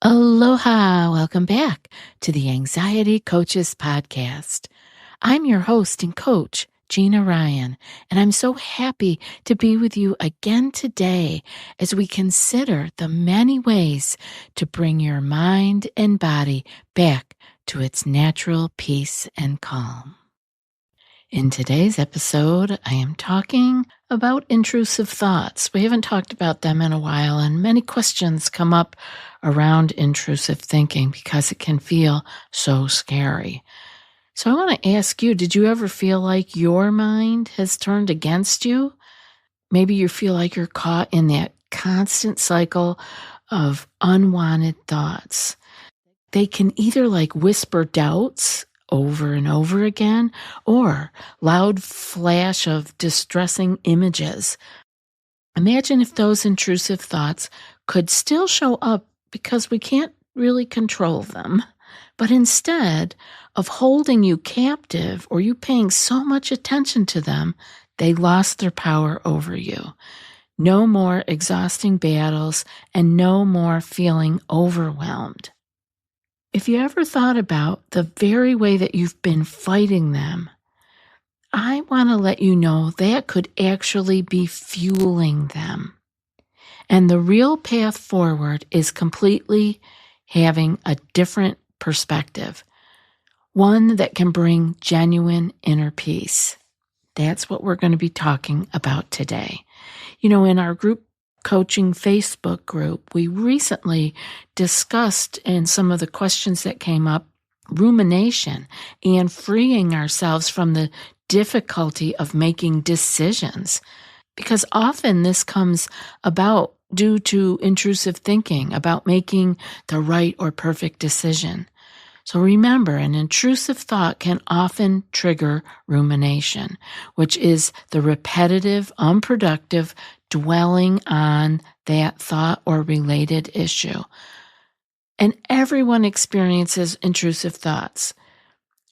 Aloha! Welcome back to the Anxiety Coaches Podcast. I'm your host and coach, Gina Ryan, and I'm so happy to be with you again today as we consider the many ways to bring your mind and body back to its natural peace and calm. In today's episode, I am talking about intrusive thoughts. We haven't talked about them in a while, and many questions come up around intrusive thinking because it can feel so scary. So I want to ask you, did you ever feel like your mind has turned against you? Maybe you feel like you're caught in that constant cycle of unwanted thoughts. They can either whisper doubts over and over again, or loud flash of distressing images. Imagine if those intrusive thoughts could still show up because we can't really control them. But instead of holding you captive or you paying so much attention to them, they lost their power over you. No more exhausting battles and no more feeling overwhelmed. If you ever thought about the very way that you've been fighting them, I want to let you know that could actually be fueling them. And the real path forward is completely having a different perspective, one that can bring genuine inner peace. That's what we're going to be talking about today. You know, in our group coaching Facebook group, we recently discussed in some of the questions that came up, rumination and freeing ourselves from the difficulty of making decisions. Because often this comes about due to intrusive thinking about making the right or perfect decision. So remember, an intrusive thought can often trigger rumination, which is the repetitive, unproductive dwelling on that thought or related issue. And everyone experiences intrusive thoughts.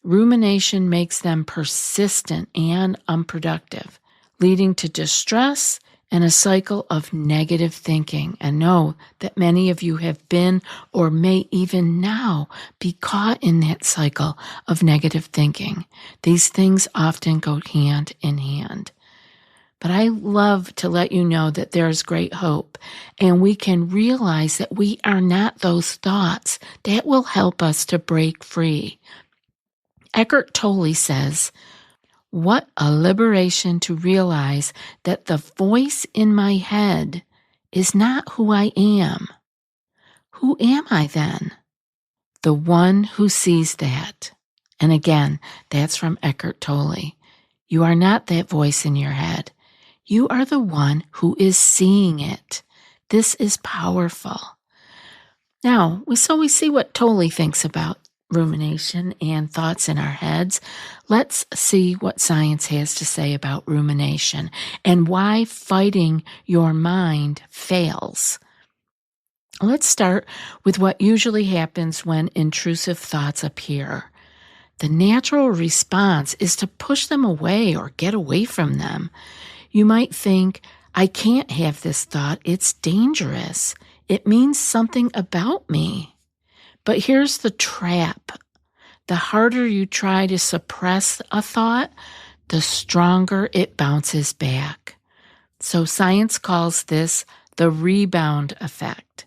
Rumination makes them persistent and unproductive, leading to distress and a cycle of negative thinking. And know that many of you have been or may even now be caught in that cycle of negative thinking. These things often go hand in hand. But I love to let you know that there's great hope, and we can realize that we are not those thoughts. That will help us to break free. Eckhart Tolle says, "What a liberation to realize that the voice in my head is not who I am. Who am I then? The one who sees that." And again, that's from Eckhart Tolle. You are not that voice in your head. You are the one who is seeing it. This is powerful. Now, we see what Tolle thinks about rumination and thoughts in our heads. Let's see what science has to say about rumination and why fighting your mind fails. Let's start with what usually happens when intrusive thoughts appear. The natural response is to push them away or get away from them. You might think, I can't have this thought. It's dangerous. It means something about me. But here's the trap. The harder you try to suppress a thought, the stronger it bounces back. So science calls this the rebound effect.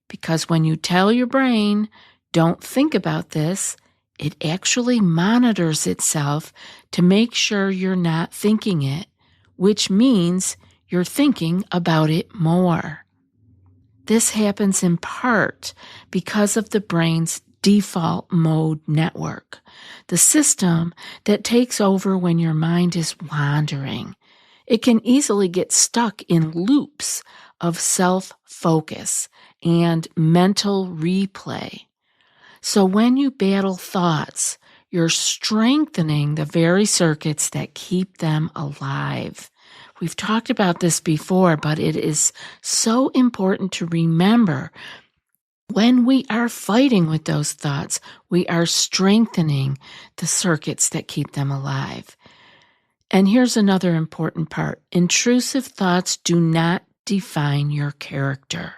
Because when you tell your brain, don't think about this, it actually monitors itself to make sure you're not thinking it, which means you're thinking about it more. This happens in part because of the brain's default mode network, the system that takes over when your mind is wandering. It can easily get stuck in loops of self-focus and mental replay. So when you battle thoughts, you're strengthening the very circuits that keep them alive. We've talked about this before, but it is so important to remember when we are fighting with those thoughts, we are strengthening the circuits that keep them alive. And here's another important part. Intrusive thoughts do not define your character.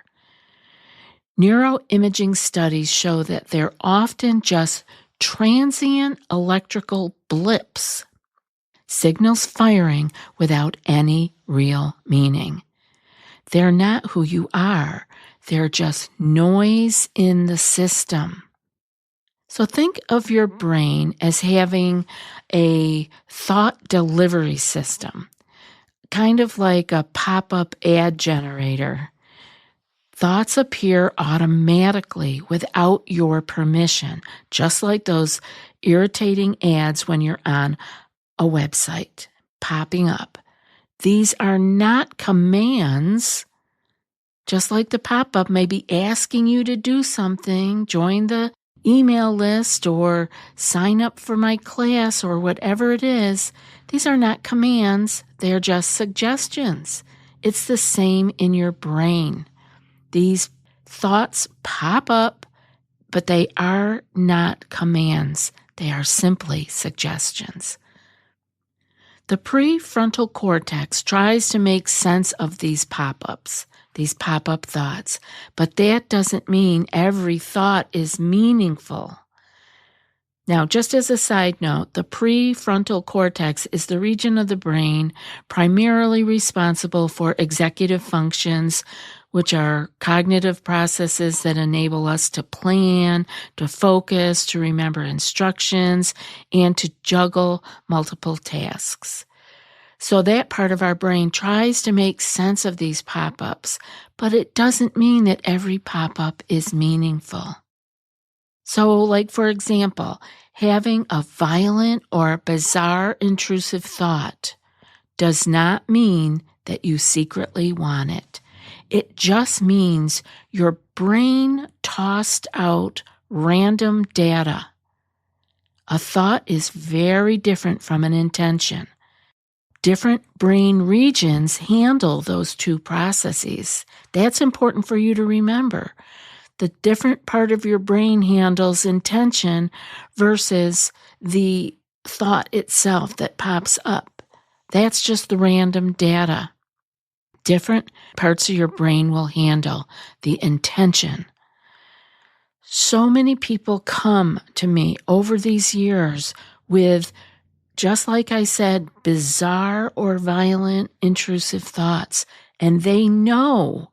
Neuroimaging studies show that they're often just transient electrical blips, signals firing without any real meaning. They're not who you are. They're just noise in the system. So think of your brain as having a thought delivery system, kind of like a pop-up ad generator. Thoughts appear automatically without your permission, just like those irritating ads when you're on a website popping up. These are not commands. Just like the pop-up may be asking you to do something, join the email list or sign up for my class or whatever it is, these are not commands. They're just suggestions. It's the same in your brain. These thoughts pop up, but they are not commands. They are simply suggestions. The prefrontal cortex tries to make sense of these pop-ups, these pop-up thoughts, but that doesn't mean every thought is meaningful. Now, just as a side note, the prefrontal cortex is the region of the brain primarily responsible for executive functions, which are cognitive processes that enable us to plan, to focus, to remember instructions, and to juggle multiple tasks. So that part of our brain tries to make sense of these pop-ups, but it doesn't mean that every pop-up is meaningful. So, like, for example, having a violent or bizarre intrusive thought does not mean that you secretly want it. It just means your brain tossed out random data. A thought is very different from an intention. Different brain regions handle those two processes. That's important for you to remember. The different part of your brain handles intention versus the thought itself that pops up. That's just the random data. Different parts of your brain will handle the intention. So many people come to me over these years with, just like I said, bizarre or violent intrusive thoughts, and they know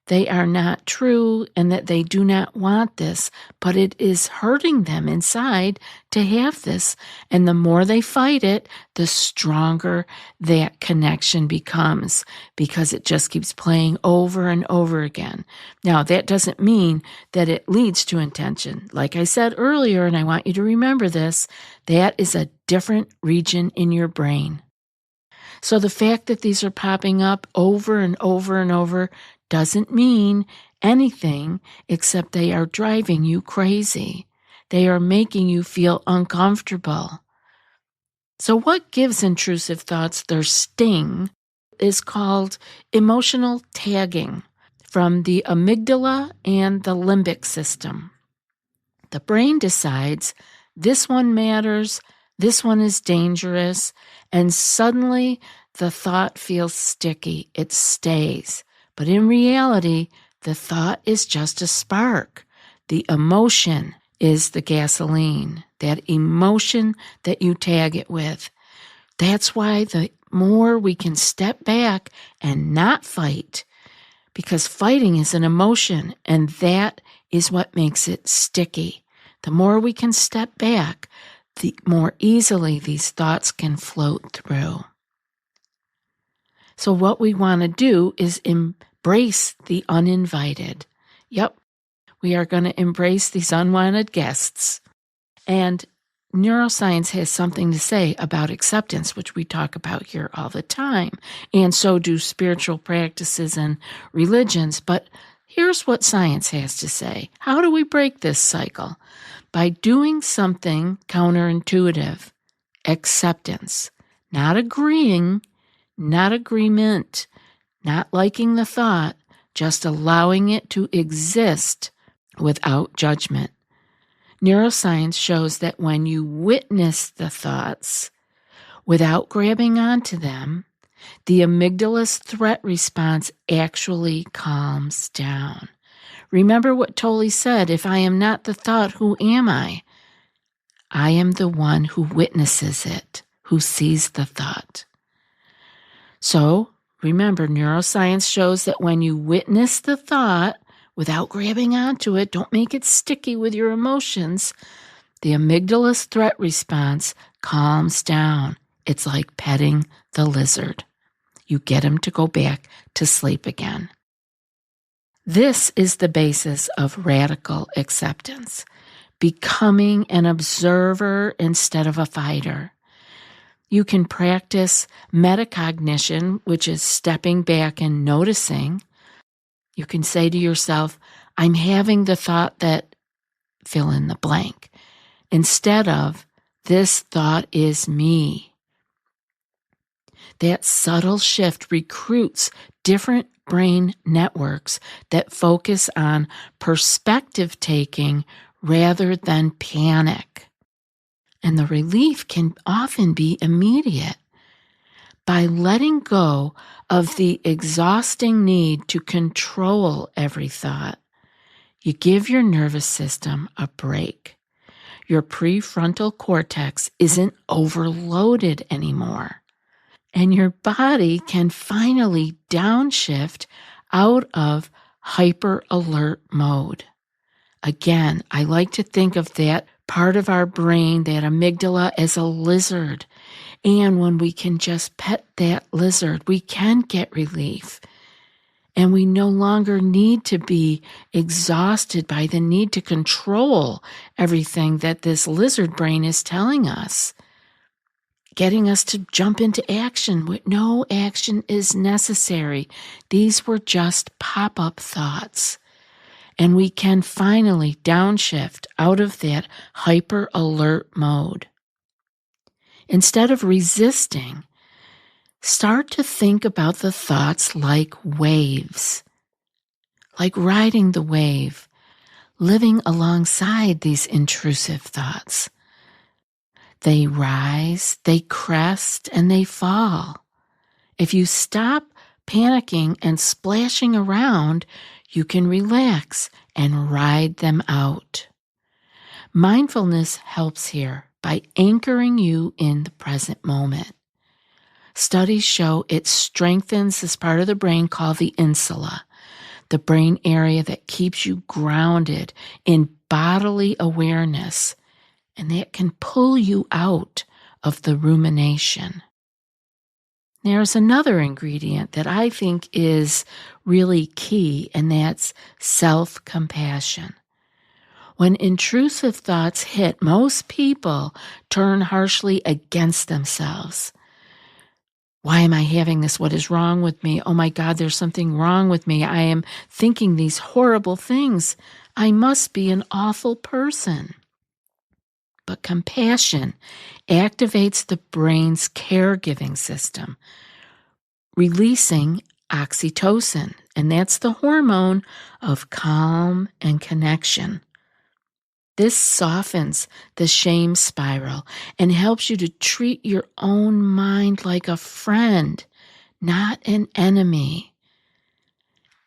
they are not true and that they do not want this, but it is hurting them inside to have this. And the more they fight it, the stronger that connection becomes, because it just keeps playing over and over again. Now, that doesn't mean that it leads to intention. Like I said earlier, and I want you to remember this, that is a different region in your brain. So the fact that these are popping up over and over and over doesn't mean anything except they are driving you crazy. They are making you feel uncomfortable. So what gives intrusive thoughts their sting is called emotional tagging from the amygdala and the limbic system. The brain decides this one matters, this one is dangerous, and suddenly the thought feels sticky. It stays. But in reality, the thought is just a spark. The emotion is the gasoline, that emotion that you tag it with. That's why the more we can step back and not fight, because fighting is an emotion, and that is what makes it sticky. The more we can step back, the more easily these thoughts can float through. So what we want to do is embrace the uninvited. Yep, we are going to embrace these unwanted guests. And neuroscience has something to say about acceptance, which we talk about here all the time. And so do spiritual practices and religions. But here's what science has to say. How do we break this cycle? By doing something counterintuitive. Acceptance. Not agreeing, not agreement, not liking the thought, just allowing it to exist without judgment. Neuroscience shows that when you witness the thoughts without grabbing onto them, the amygdala's threat response actually calms down. Remember what Tolle said, if I am not the thought, who am I? I am the one who witnesses it, who sees the thought. So remember, neuroscience shows that when you witness the thought without grabbing onto it, don't make it sticky with your emotions, the amygdala's threat response calms down. It's like petting the lizard. You get him to go back to sleep again. This is the basis of radical acceptance, becoming an observer instead of a fighter. You can practice metacognition, which is stepping back and noticing. You can say to yourself, I'm having the thought that fill in the blank, instead of this thought is me. That subtle shift recruits different brain networks that focus on perspective taking rather than panic. And the relief can often be immediate. By letting go of the exhausting need to control every thought, you give your nervous system a break. Your prefrontal cortex isn't overloaded anymore. And your body can finally downshift out of hyper alert mode. Again, I like to think of that part of our brain, that amygdala, as a lizard. And when we can just pet that lizard, we can get relief. And we no longer need to be exhausted by the need to control everything that this lizard brain is telling us, getting us to jump into action. No action is necessary. These were just pop-up thoughts. And we can finally downshift out of that hyper-alert mode. Instead of resisting, start to think about the thoughts like waves, like riding the wave, living alongside these intrusive thoughts. They rise, they crest, and they fall. If you stop panicking and splashing around, you can relax and ride them out. Mindfulness helps here by anchoring you in the present moment. Studies show it strengthens this part of the brain called the insula, the brain area that keeps you grounded in bodily awareness, and that can pull you out of the rumination. There's another ingredient that I think is really key, and that's self-compassion. When intrusive thoughts hit, most people turn harshly against themselves. Why am I having this? What is wrong with me? Oh my God, there's something wrong with me. I am thinking these horrible things. I must be an awful person. But compassion activates the brain's caregiving system, releasing oxytocin, and that's the hormone of calm and connection. This softens the shame spiral and helps you to treat your own mind like a friend, not an enemy.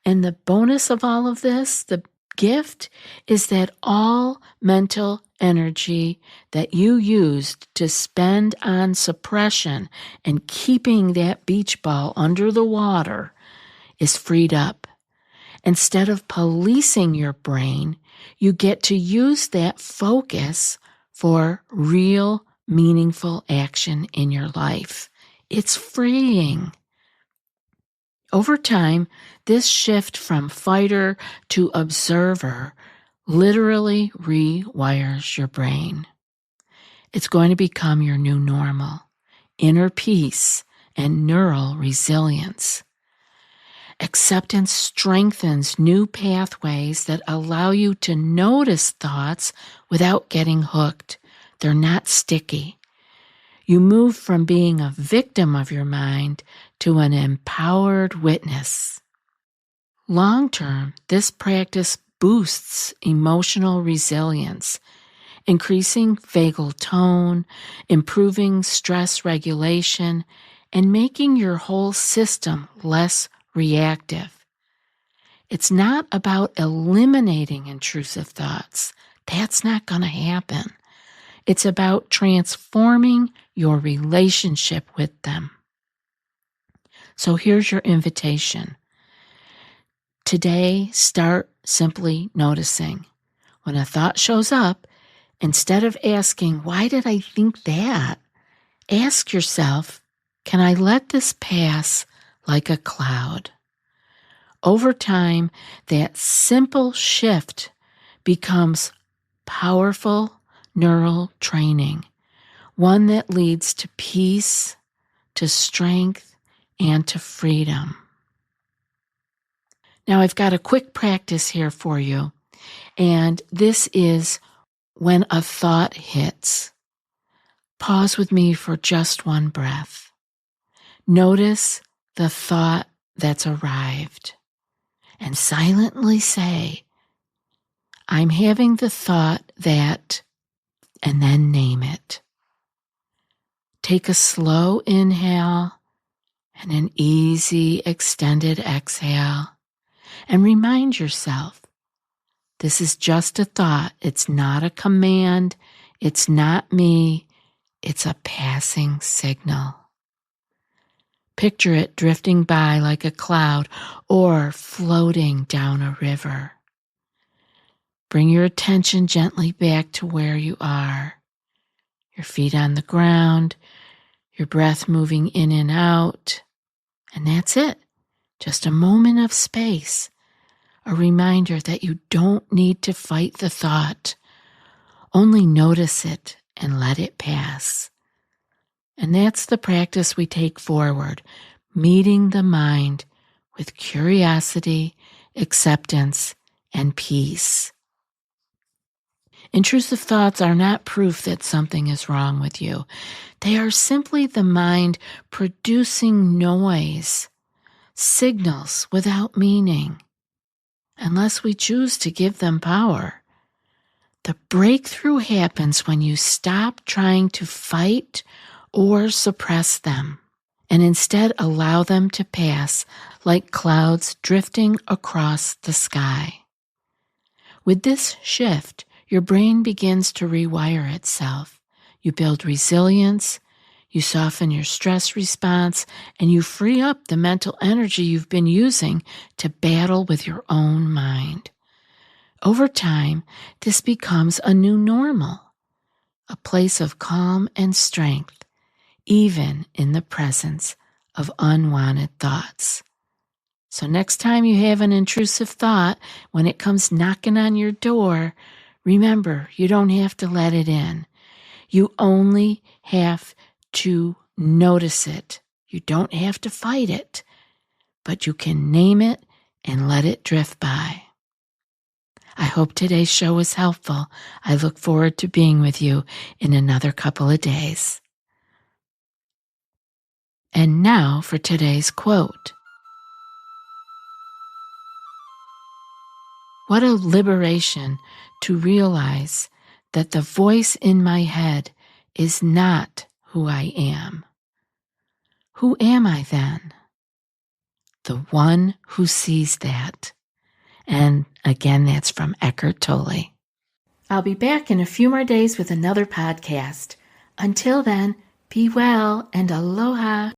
And the bonus of all of this, the gift, is that all mental energy that you used to spend on suppression and keeping that beach ball under the water is freed up. Instead of policing your brain, you get to use that focus for real, meaningful action in your life. It's freeing. Over time, this shift from fighter to observer literally rewires your brain. It's going to become your new normal, inner peace, and neural resilience. Acceptance strengthens new pathways that allow you to notice thoughts without getting hooked. They're not sticky. You move from being a victim of your mind to an empowered witness. Long term, this practice boosts emotional resilience, increasing vagal tone, improving stress regulation, and making your whole system less reactive. It's not about eliminating intrusive thoughts. That's not going to happen. It's about transforming your relationship with them. So here's your invitation. Today, start simply noticing. When a thought shows up, instead of asking, why did I think that? Ask yourself, can I let this pass like a cloud? Over time, that simple shift becomes powerful neural training, one that leads to peace, to strength, and to freedom. Now, I've got a quick practice here for you, and this is when a thought hits. Pause with me for just one breath. Notice the thought that's arrived, and silently say, I'm having the thought that, and then name it. Take a slow inhale and an easy extended exhale, and remind yourself, this is just a thought. It's not a command. It's not me. It's a passing signal. Picture it drifting by like a cloud or floating down a river. Bring your attention gently back to where you are. Your feet on the ground, your breath moving in and out. And that's it. Just a moment of space. A reminder that you don't need to fight the thought. Only notice it and let it pass. And that's the practice we take forward, meeting the mind with curiosity, acceptance, and peace. Intrusive thoughts are not proof that something is wrong with you. They are simply the mind producing noise, signals without meaning, unless we choose to give them power. The breakthrough happens when you stop trying to fight or suppress them, and instead allow them to pass like clouds drifting across the sky. With this shift, your brain begins to rewire itself. You build resilience, you soften your stress response, and you free up the mental energy you've been using to battle with your own mind. Over time, this becomes a new normal, a place of calm and strength, even in the presence of unwanted thoughts. So next time you have an intrusive thought, when it comes knocking on your door, remember, you don't have to let it in. You only have to notice it. You don't have to fight it, but you can name it and let it drift by. I hope today's show was helpful. I look forward to being with you in another couple of days. And now for today's quote. What a liberation to realize that the voice in my head is not who I am. Who am I then? The one who sees that. And again, that's from Eckhart Tolle. I'll be back in a few more days with another podcast. Until then, be well and aloha.